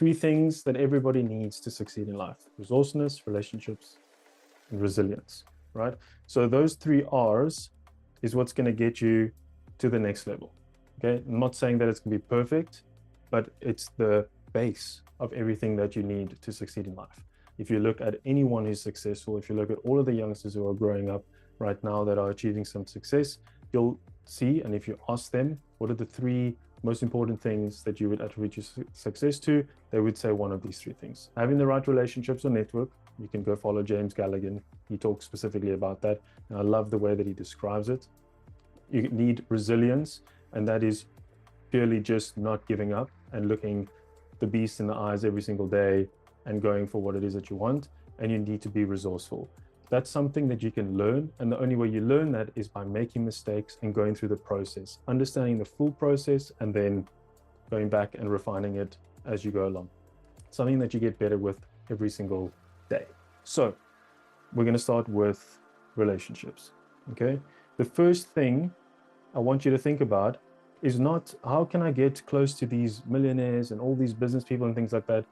three things that everybody needs to succeed in life: resourcefulness, relationships, and resilience, right? So those three R's is what's going to get you to the next level. Okay, I'm not saying that it's going to be perfect, but it's the base of everything that you need to succeed in life. If you look at anyone who's successful, if you look at all of the youngsters who are growing up right now that are achieving some success, you'll see, and if you ask them, what are the three most important things that you would attribute your success to, they would say one of these three things: having the right relationships or network. You can go follow James Gallagher. He talks specifically about that, and I love the way that he describes it. You need resilience, and that is purely just not giving up and looking the beast in the eyes every single day and going for what it is that you want. And you need to be resourceful. That's something that you can learn, and the only way you learn that is by making mistakes and going through the process, understanding the full process, and then going back and refining it as you go along. Something that you get better with every single day. So we're going to start with relationships. Okay, the first thing I want you to think about is not how can I get close to these millionaires and all these business people and things like that.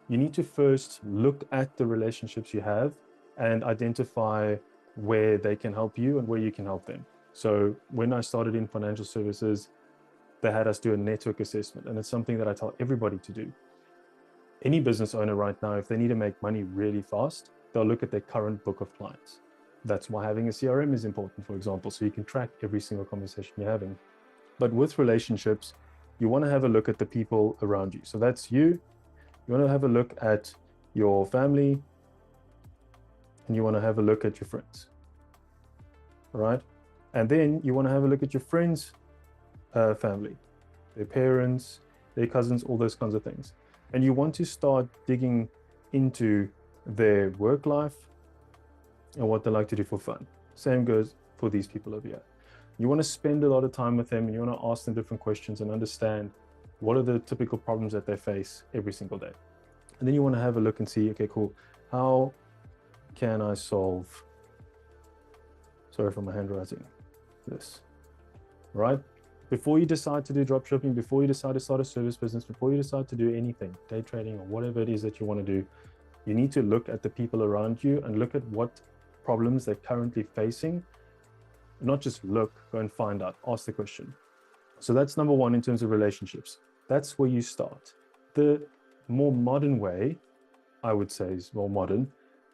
You need to first look at the relationships you have and identify where they can help you and where you can help them. So when I started in financial services, they had us do a network assessment, and it's something that I tell everybody to do. Any business owner right now, if they need to make money really fast, they'll look at their current book of clients. That's why having a CRM is important, for example, so you can track every single conversation you're having. But with relationships, you want to have a look at the people around you. So that's you. You want to have a look at your family, and you want to have a look at your friends, right? And then you want to have a look at your friends' family, their parents, their cousins, all those kinds of things. And you want to start digging into their work life and what they like to do for fun. Same goes for these people over here. You want to spend a lot of time with them, and you want to ask them different questions and understand what are the typical problems that they face every single day. And then you want to have a look and see, okay, cool, how can I solve, sorry for my handwriting, this, right? Before you decide to do dropshipping, before you decide to start a service business, before you decide to do anything, day trading or whatever it is that you want to do, you need to look at the people around you and look at what problems they're currently facing. Not just look, go and find out, ask the question. So that's number one in terms of relationships. That's where you start. The more modern way, I would say is more modern,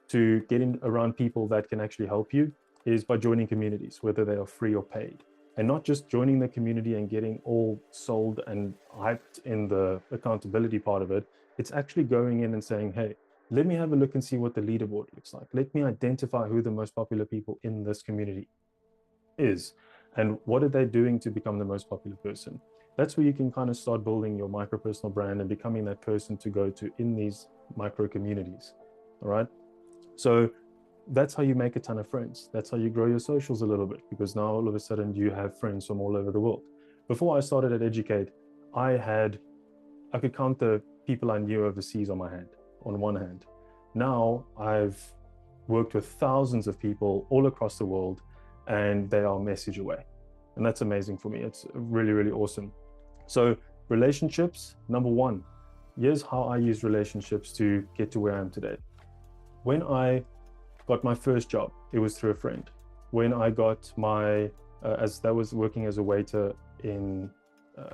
to get in around people that can actually help you is by joining communities, whether they are free or paid. And not just joining the community and getting all sold and hyped in the accountability part of it. It's actually going in and saying, hey, let me have a look and see what the leaderboard looks like. Let me identify who the most popular people in this community is and what are they doing to become the most popular person. That's where you can kind of start building your micro personal brand and becoming that person to go to in these micro communities. All right, so that's how you make a ton of friends. That's how you grow your socials a little bit, because now all of a sudden you have friends from all over the world. Before I started at Educate, I could count the people I knew overseas on one hand. Now I've worked with thousands of people all across the world, and they are a message away. And that's amazing for me. It's really, really awesome. So relationships, number one. Here's how I use relationships to get to where I am today. When I got my first job, it was through a friend. When I got my, as that was working as a waiter in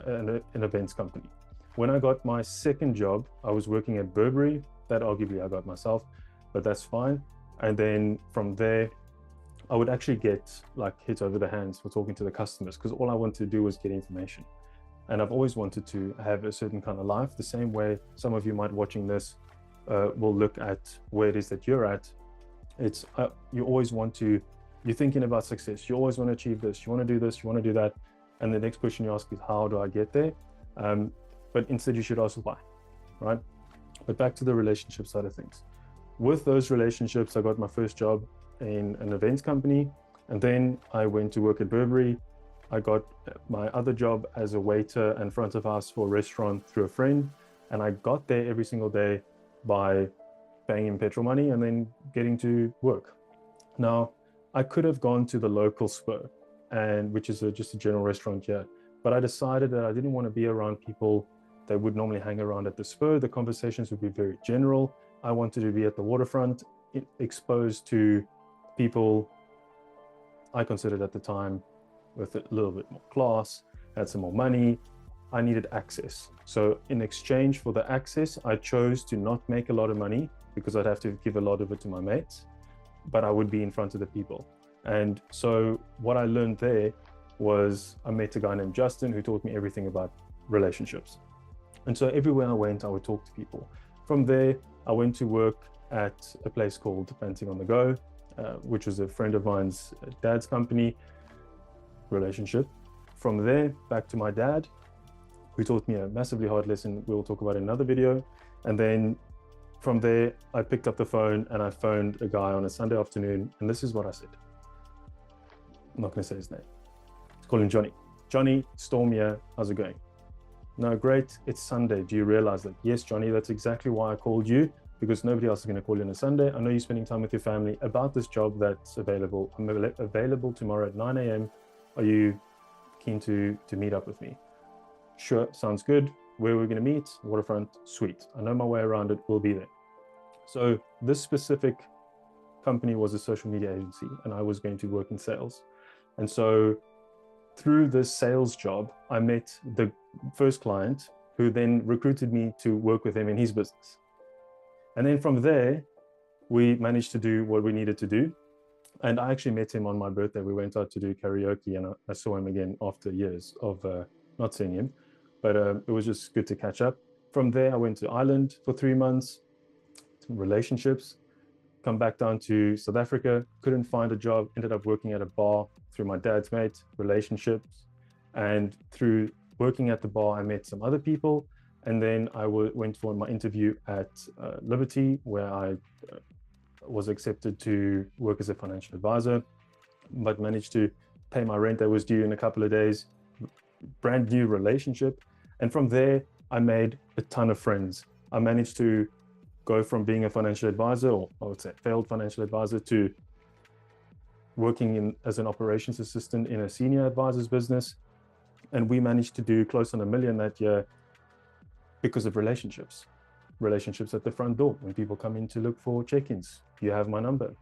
an events company. When I got my second job, I was working at Burberry. That arguably I got myself, but that's fine. And then from there, I would actually get like hit over the hands for talking to the customers, because all I wanted to do was get information. And I've always wanted to have a certain kind of life, the same way some of you might watching this will look at where it is that you're at. It's you always want to, you're thinking about success. You always want to achieve this. You want to do this, you want to do that. And the next question you ask is, how do I get there? But instead you should ask why, right? But back to the relationship side of things. With those relationships, I got my first job in an events company, and then I went to work at Burberry. I got my other job as a waiter and front of house for a restaurant through a friend, and I got there every single day by paying in petrol money and then getting to work. Now, I could have gone to the local Spur, which is just a general restaurant here, but I decided that I didn't want to be around people They would normally hang around at the spur. The conversations would be very general. I wanted to be at the waterfront, exposed to people I considered at the time with a little bit more class, had some more money. I needed access. So in exchange for the access, I chose to not make a lot of money because I'd have to give a lot of it to my mates, but I would be in front of the people. And so what I learned there was I met a guy named Justin who taught me everything about relationships. And so everywhere I went, I would talk to people. From there, I went to work at a place called Panting on the Go, which was a friend of mine's dad's company, relationship. From there, back to my dad, who taught me a massively hard lesson we'll talk about in another video. And then from there, I picked up the phone and I phoned a guy on a Sunday afternoon, and this is what I said. I'm not gonna say his name. Let's call him Johnny. Johnny, Storm here, how's it going? No, great, it's Sunday. Do you realize that? Yes, Johnny, that's exactly why I called you, because nobody else is gonna call you on a Sunday. I know you're spending time with your family about this job that's available. I'm available tomorrow at 9 a.m. Are you keen to meet up with me? Sure, sounds good. Where are we going to meet? Waterfront, sweet. I know my way around it, we'll be there. So this specific company was a social media agency and I was going to work in sales. And so through this sales job, I met the first client who then recruited me to work with him in his business. And then from there, we managed to do what we needed to do. And I actually met him on my birthday. We went out to do karaoke and I saw him again after years of not seeing him. But it was just good to catch up. From there, I went to Ireland for 3 months, relationships, come back down to South Africa, couldn't find a job, ended up working at a bar through my dad's mate, relationships. And through working at the bar, I met some other people. And then I went for my interview at Liberty, where I was accepted to work as a financial advisor, but managed to pay my rent that was due in a couple of days, brand new relationship. And from there, I made a ton of friends. I managed to go from being a financial advisor, or I would say failed financial advisor, to working as an operations assistant in a senior advisor's business. And we managed to do close on $1 million that year because of relationships at the front door. When people come in to look for check-ins, you have my number.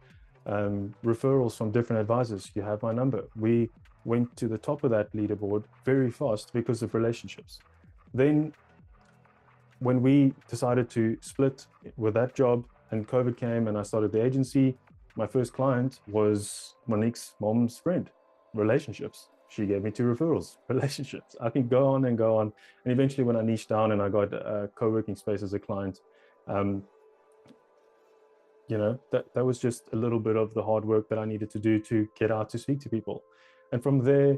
Referrals from different advisors, you have my number. We went to the top of that leaderboard very fast because of relationships. Then when we decided to split with that job and COVID came and I started the agency, my first client was Monique's mom's friend. Relationships. She gave me 2 referrals. Relationships. I can go on and go on. And eventually when I niched down and I got a co-working space as a client, you know, that was just a little bit of the hard work that I needed to do to get out to speak to people. And from there,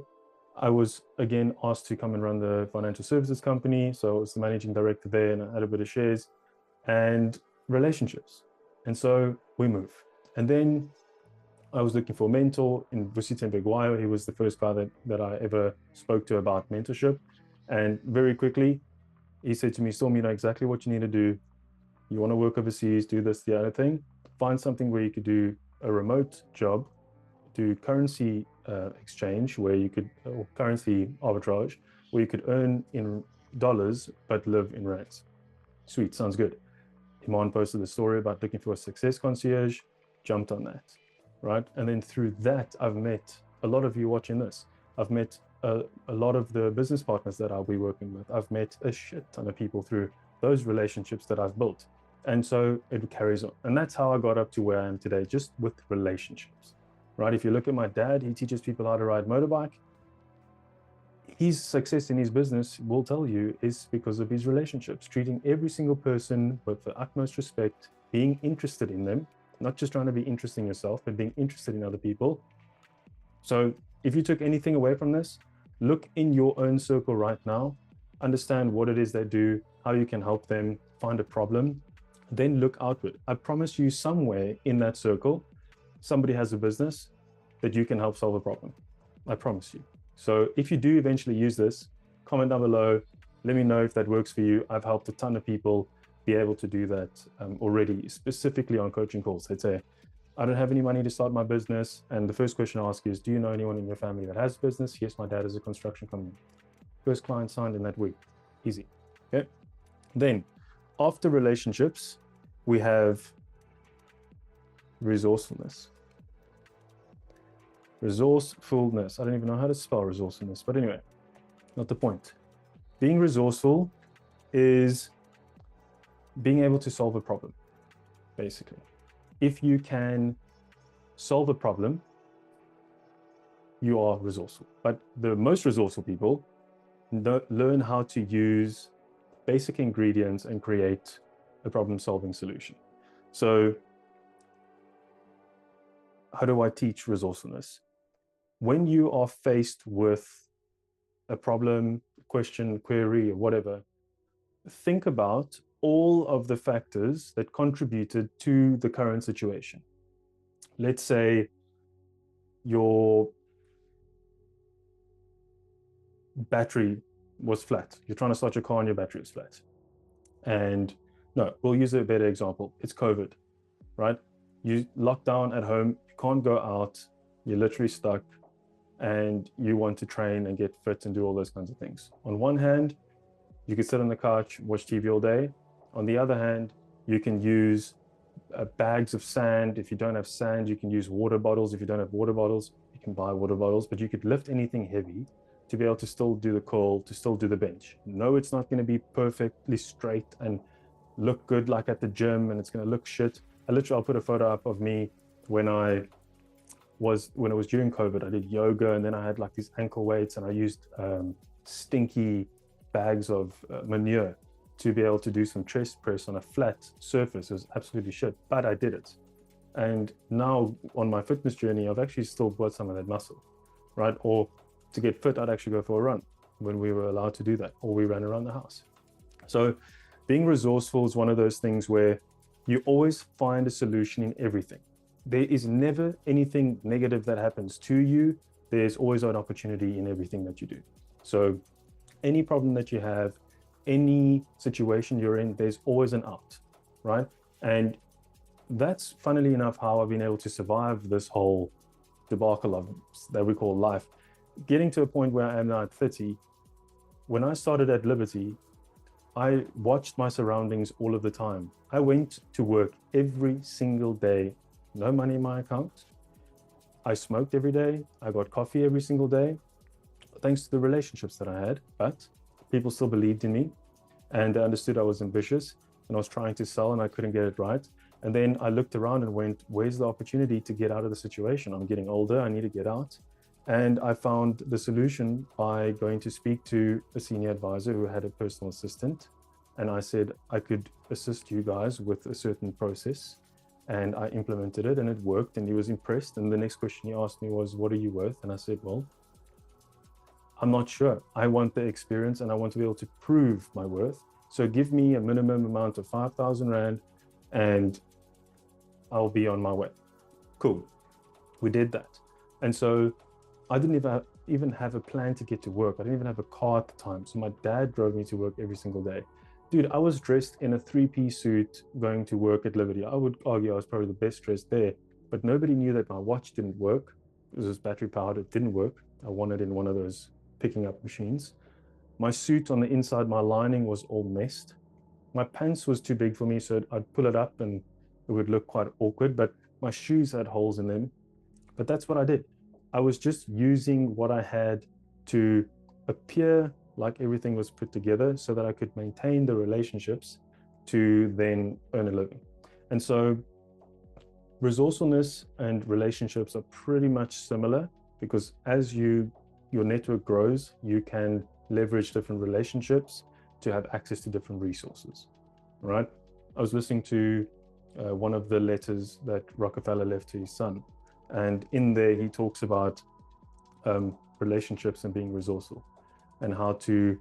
I was again asked to come and run the financial services company. So I was the managing director there and I had a bit of shares and relationships. And so we moved. And then I was looking for a mentor in Vusite Begwayo. He was the first guy that I ever spoke to about mentorship. And very quickly, he said to me, Storm, you know exactly what you need to do. You want to work overseas, do this, the other thing. Find something where you could do a remote job, do currency exchange where you could, or currency arbitrage, where you could earn in dollars, but live in rands. Sweet, sounds good. Iman posted the story about looking for a success concierge, jumped on that, right? And then through that, I've met a lot of you watching this. I've met a lot of the business partners that I'll be working with. I've met a shit ton of people through those relationships that I've built. And so it carries on. And that's how I got up to where I am today, just with relationships. Right? If you look at my dad, he teaches people how to ride motorbike. His success in his business, will tell you, is because of his relationships, treating every single person with the utmost respect, being interested in them, not just trying to be interested in yourself, but being interested in other people. So if you took anything away from this, look in your own circle right now, understand what it is they do, how you can help them, find a problem, then look outward. I promise you somewhere in that circle, somebody has a business that you can help solve a problem. I promise you. So if you do eventually use this, comment down below. Let me know if that works for you. I've helped a ton of people be able to do that already, specifically on coaching calls. They'd say, I don't have any money to start my business. And the first question I ask is, do you know anyone in your family that has business? Yes, my dad is a construction company. First client signed in that week. Easy. Okay. Then after relationships, we have resourcefulness. Resourcefulness. I don't even know how to spell resourcefulness, but anyway, not the point. Being resourceful is being able to solve a problem, basically. If you can solve a problem, you are resourceful. But the most resourceful people learn how to use basic ingredients and create a problem-solving solution. So how do I teach resourcefulness? When you are faced with a problem, question, query, or whatever, think about all of the factors that contributed to the current situation. Let's say your battery was flat. You're trying to start your car and your battery is flat. And no, we'll use a better example. It's COVID, right? You locked down at home, you can't go out, you're literally stuck, and you want to train and get fit and do all those kinds of things. On one hand, you could sit on the couch, watch TV all day. On the other hand, you can use bags of sand. If you don't have sand, you can use water bottles. If you don't have water bottles, you can buy water bottles, but you could lift anything heavy to be able to still do the curl, to still do the bench. No, it's not going to be perfectly straight and look good like at the gym, and it's going to look shit. I'll put a photo up of me when it was during COVID. I did yoga, and then I had like these ankle weights, and I used stinky bags of manure to be able to do some chest press on a flat surface. It was absolutely shit, but I did it. And now on my fitness journey, I've actually still got some of that muscle, right? Or to get fit, I'd actually go for a run when we were allowed to do that, or we ran around the house. So being resourceful is one of those things where you always find a solution in everything. There is never anything negative that happens to you. There's always an opportunity in everything that you do. So any problem that you have, any situation you're in, there's always an out, right? And that's, funnily enough, how I've been able to survive this whole debacle of that we call life. Getting to a point where I am now at 30, when I started at Liberty, I watched my surroundings all of the time. I went to work every single day, no money in my account. I smoked every day. I got coffee every single day, thanks to the relationships that I had. But people still believed in me, and they understood I was ambitious, and I was trying to sell, and I couldn't get it right. And then I looked around and went, where's the opportunity to get out of the situation? I'm getting older, I need to get out. And I found the solution by going to speak to a senior advisor who had a personal assistant. And I said, I could assist you guys with a certain process. And I implemented it, and it worked, and he was impressed. And the next question he asked me was, what are you worth? And I said, well, I'm not sure. I want the experience, and I want to be able to prove my worth. So give me a minimum amount of 5,000 Rand, and I'll be on my way. Cool. We did that. And so I didn't even have a plan to get to work. I didn't even have a car at the time. So my dad drove me to work every single day. Dude, I was dressed in a 3-piece suit going to work at Liberty. I would argue I was probably the best dressed there, but nobody knew that my watch didn't work. It was battery powered, it didn't work. I won it in one of those picking up machines. My suit on the inside, my lining was all messed. My pants was too big for me, so I'd pull it up and it would look quite awkward, but my shoes had holes in them. But that's what I did. I was just using what I had to appear like everything was put together so that I could maintain the relationships to then earn a living. And so resourcefulness and relationships are pretty much similar, because as your network grows, you can leverage different relationships to have access to different resources, right? I was listening to one of the letters that Rockefeller left to his son. And in there, he talks about relationships and being resourceful, and how to,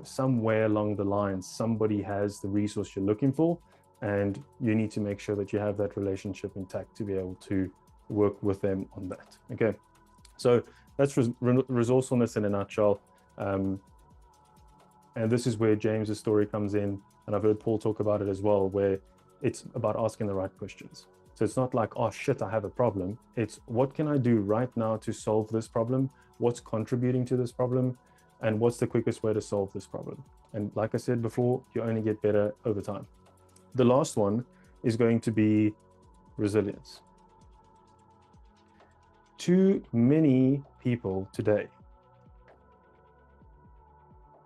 somewhere along the line, somebody has the resource you're looking for, and you need to make sure that you have that relationship intact to be able to work with them on that. Okay, so that's resourcefulness in a nutshell. And this is where James's story comes in, and I've heard Paul talk about it as well, where it's about asking the right questions. So it's not like, oh shit, I have a problem. It's, what can I do right now to solve this problem? What's contributing to this problem? And what's the quickest way to solve this problem? And like I said before, you only get better over time. The last one is going to be resilience. Too many people today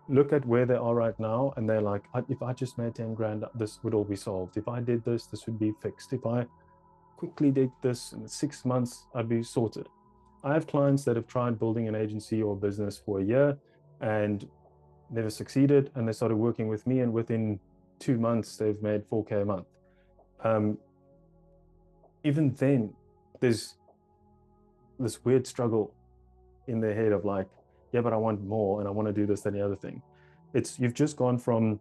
look at where they are right now and they're like, if I just made 10 grand, this would all be solved. If I did this, this would be fixed. If I quickly did this in 6 months, I'd be sorted. I have clients that have tried building an agency or business for a year and never succeeded, and they started working with me, and within 2 months they've made 4K a month. Even then, there's this weird struggle in their head of like, yeah, but I want more and I want to do this, that, and the other thing. You've just gone from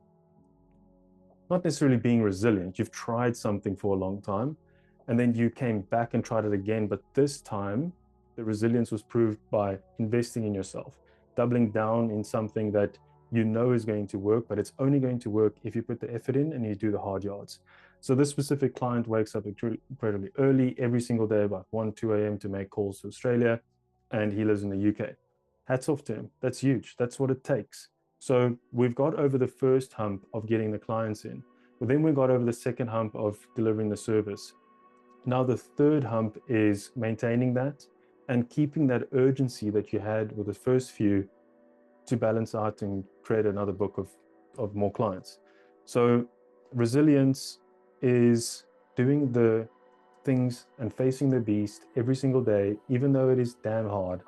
not necessarily being resilient. You've tried something for a long time and then you came back and tried it again. But this time the resilience was proved by investing in yourself, doubling down in something that you know is going to work, but it's only going to work if you put the effort in and you do the hard yards. So this specific client wakes up incredibly early every single day, about 1, 2 a.m. to make calls to Australia, and he lives in the UK. Hats off to him. That's huge. That's what it takes. So we've got over the first hump of getting the clients in, but then we got over the second hump of delivering the service. Now the third hump is maintaining that and keeping that urgency that you had with the first few to balance out and create another book of more clients. So resilience is doing the things and facing the beast every single day, even though it is damn hard,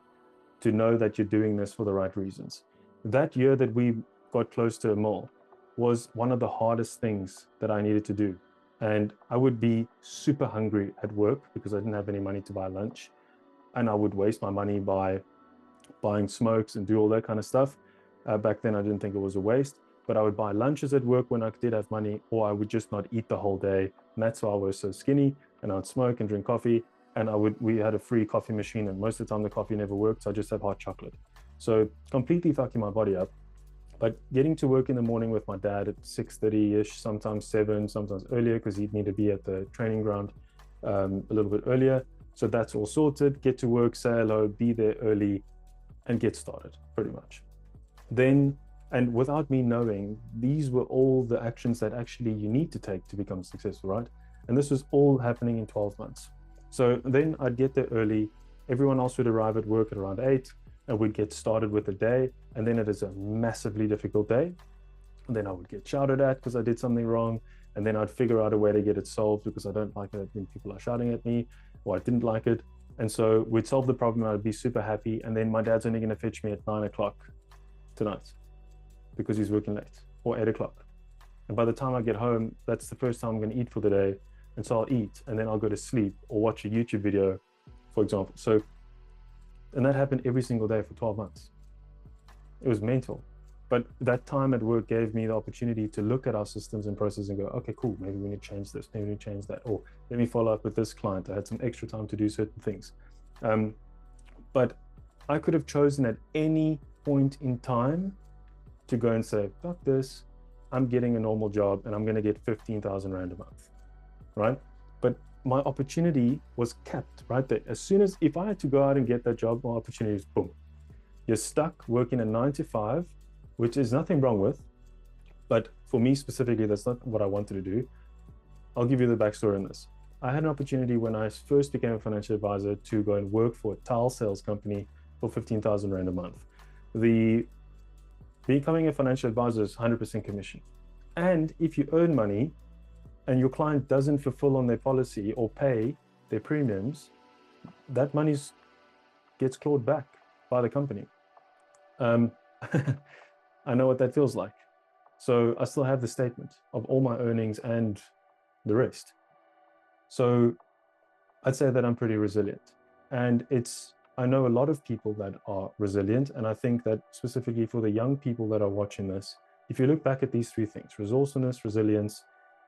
to know that you're doing this for the right reasons. That year that we got close to a mil was one of the hardest things that I needed to do. And I would be super hungry at work because I didn't have any money to buy lunch. And I would waste my money by buying smokes and do all that kind of stuff. Back then, I didn't think it was a waste, but I would buy lunches at work when I did have money, or I would just not eat the whole day. And that's why I was so skinny, and I'd smoke and drink coffee. And we had a free coffee machine, and most of the time the coffee never worked, so I just have hot chocolate. So completely fucking my body up. But getting to work in the morning with my dad at 6:30-ish, sometimes 7, sometimes earlier, because he'd need to be at the training ground a little bit earlier. So that's all sorted. Get to work, say hello, be there early, and get started, pretty much. Then, and without me knowing, these were all the actions that actually you need to take to become successful, right? And this was all happening in 12 months. So then I'd get there early. Everyone else would arrive at work at around 8, and we'd get started with the day. And then it is a massively difficult day. And then I would get shouted at because I did something wrong. And then I'd figure out a way to get it solved because I don't like it when people are shouting at me, or I didn't like it. And so we'd solve the problem. I'd be super happy. And then my dad's only going to fetch me at 9 o'clock tonight because he's working late, or 8 o'clock. And by the time I get home, that's the first time I'm going to eat for the day. And so I'll eat, and then I'll go to sleep or watch a YouTube video, for example. So, and that happened every single day for 12 months. It was mental. But that time at work gave me the opportunity to look at our systems and processes and go, okay, cool, maybe we need to change this, maybe we need to change that, or let me follow up with this client. I had some extra time to do certain things. But I could have chosen at any point in time to go and say, fuck this, I'm getting a normal job and I'm going to get 15,000 Rand a month, right? But my opportunity was capped right there. As soon as, if I had to go out and get that job, my opportunity is boom. You're stuck working a 9 to 5, which is nothing wrong with, but for me specifically, that's not what I wanted to do. I'll give you the backstory on this. I had an opportunity when I first became a financial advisor to go and work for a tile sales company for 15,000 Rand a month. Becoming a financial advisor is 100% commission. And if you earn money and your client doesn't fulfill on their policy or pay their premiums, that money gets clawed back by the company. I know what that feels like. So I still have the statement of all my earnings and the rest. So I'd say that I'm pretty resilient. And I know a lot of people that are resilient. And I think that specifically for the young people that are watching this, if you look back at these 3 things, resourcefulness, resilience,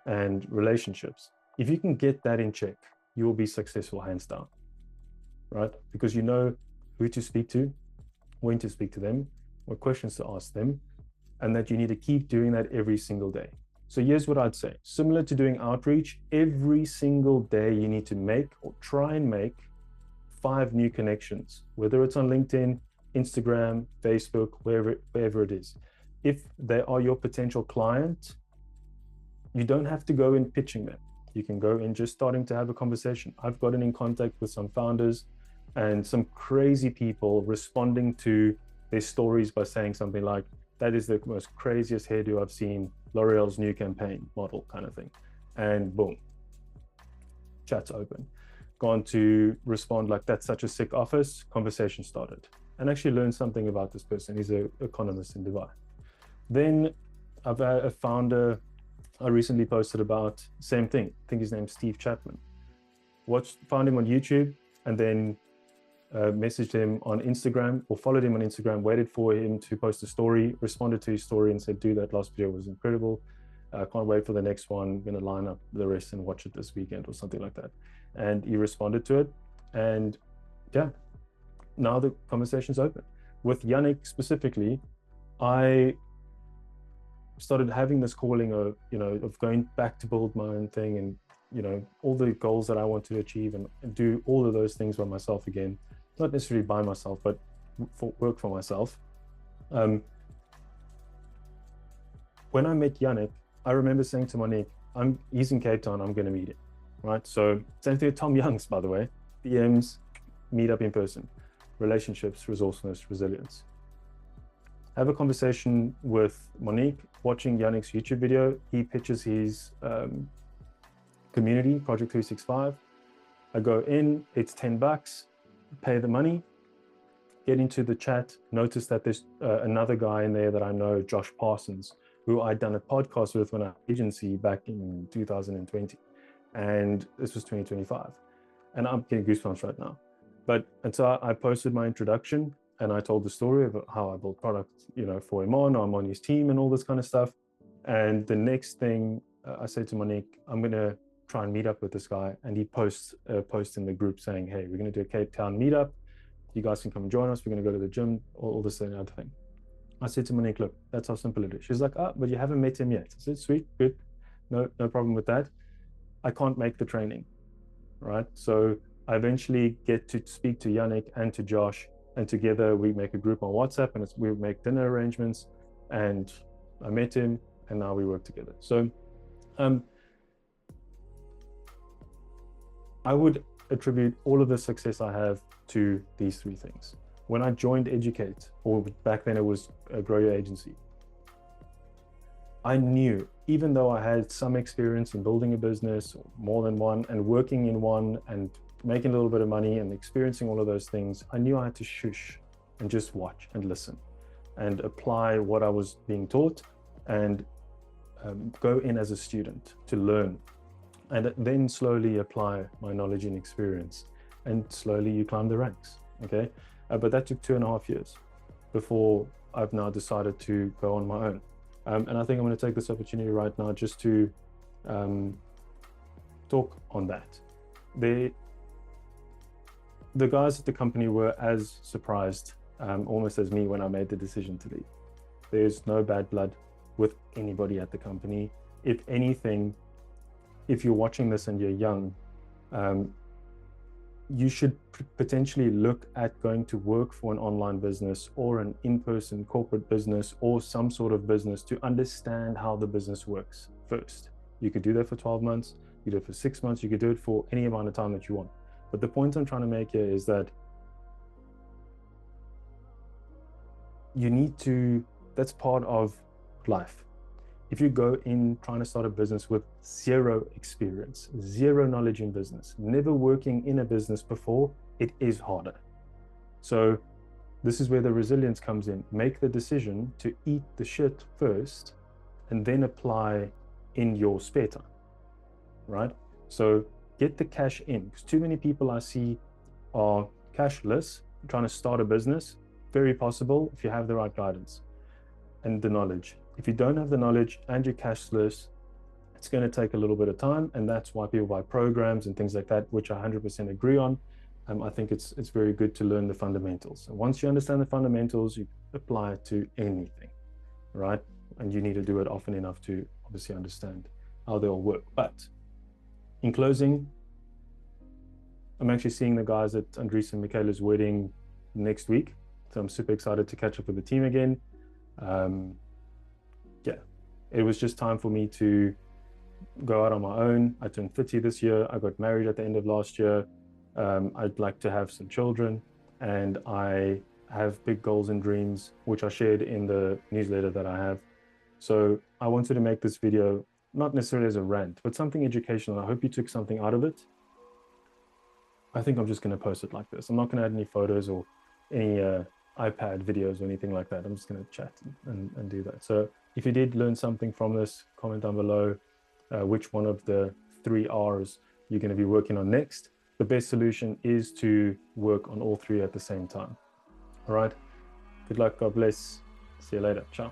and relationships, if you can get that in check, you will be successful hands down, right? Because you know who to speak to, when to speak to them, what questions to ask them, and that you need to keep doing that every single day. So here's what I'd say. Similar to doing outreach, every single day you need to make or try and make 5 new connections, whether it's on LinkedIn, Instagram, Facebook, wherever it is. if they are your potential client, you don't have to go in pitching them. You can go in just starting to have a conversation. I've gotten in contact with some founders and some crazy people responding to their stories by saying something like, that is the most craziest hairdo I've seen, L'Oreal's new campaign model kind of thing. And boom, chat's open. Gone to respond like, that's such a sick office, conversation started. And actually learned something about this person. He's an economist in Dubai. Then I've had a founder I recently posted about, same thing. I think his name's Steve Chapman. Found him on YouTube and then messaged him on Instagram or followed him on Instagram, waited for him to post a story, responded to his story and said, dude, that last video was incredible. Can't wait for the next one. I'm going to line up the rest and watch it this weekend or something like that. And he responded to it. And yeah, now the conversation's open. With Yannick specifically, I started having this calling of, of going back to build my own thing and, all the goals that I want to achieve and do all of those things by myself again, not necessarily by myself, but work for myself. When I met Yannick, I remember saying to Monique, he's in Cape Town, I'm going to meet him, right? So same thing with Tom Young's, by the way, DMs, meet up in person, relationships, resourcefulness, resilience. Have a conversation with Monique, watching Yannick's YouTube video. He pitches his community, Project 365. I go in, it's $10, pay the money, get into the chat, notice that there's another guy in there that I know, Josh Parsons, who I'd done a podcast with when I had an agency back in 2020. And this was 2025. And I'm getting goosebumps right now. And so I posted my introduction and I told the story of how I built products, for him I'm on his team and all this kind of stuff. And the next thing I said to Monique, I'm going to try and meet up with this guy. And he posts a post in the group saying, hey, we're going to do a Cape Town meetup. You guys can come and join us. We're going to go to the gym, all this and the other thing. I said to Monique, look, that's how simple it is. She's like, but you haven't met him yet. I said, sweet, good. No problem with that. I can't make the training, right? So I eventually get to speak to Yannick and to Josh, and together we make a group on WhatsApp and we make dinner arrangements, and I met him and now we work together. So I would attribute all of the success I have to these three things. When I joined Educate, or back then it was a Grow Your Agency, I knew, even though I had some experience in building a business, or more than one, and working in one, and making a little bit of money and experiencing all of those things, I knew I had to shush and just watch and listen and apply what I was being taught and go in as a student to learn, and then slowly apply my knowledge and experience, and slowly you climb the ranks, okay? But that took 2.5 years before I've now decided to go on my own. And I think I'm going to take this opportunity right now just to talk on that. The guys at the company were as surprised almost as me when I made the decision to leave. There's no bad blood with anybody at the company. If anything, if you're watching this and you're young, you should potentially look at going to work for an online business or an in-person corporate business or some sort of business to understand how the business works first. You could do that for 12 months, you could do it for 6 months, you could do it for any amount of time that you want. But the point I'm trying to make here is that that's part of life. If you go in trying to start a business with zero experience, zero knowledge in business, never working in a business before, it is harder. So this is where the resilience comes in. Make the decision to eat the shit first and then apply in your spare time, right? So get the cash in, because too many people I see are cashless, trying to start a business. Very possible if you have the right guidance and the knowledge. If you don't have the knowledge and you're cashless, it's going to take a little bit of time, and that's why people buy programs and things like that, which I 100% agree on. I think it's very good to learn the fundamentals. And once you understand the fundamentals, you apply it to anything, right? And you need to do it often enough to obviously understand how they all work. But in closing, I'm actually seeing the guys at Andres and Michaela's wedding next week. So I'm super excited to catch up with the team again. It was just time for me to go out on my own. I turned 30 this year. I got married at the end of last year. I'd like to have some children, and I have big goals and dreams, which I shared in the newsletter that I have. So I wanted to make this video, not necessarily as a rant, but something educational. I hope you took something out of it. I think I'm just going to post it like this. I'm not going to add any photos or any iPad videos or anything like that. I'm just going to chat and do that. So if you did learn something from this, comment down below which one of the 3 R's you're going to be working on next. The best solution is to work on all 3 at the same time. All right. Good luck. God bless. See you later. Ciao.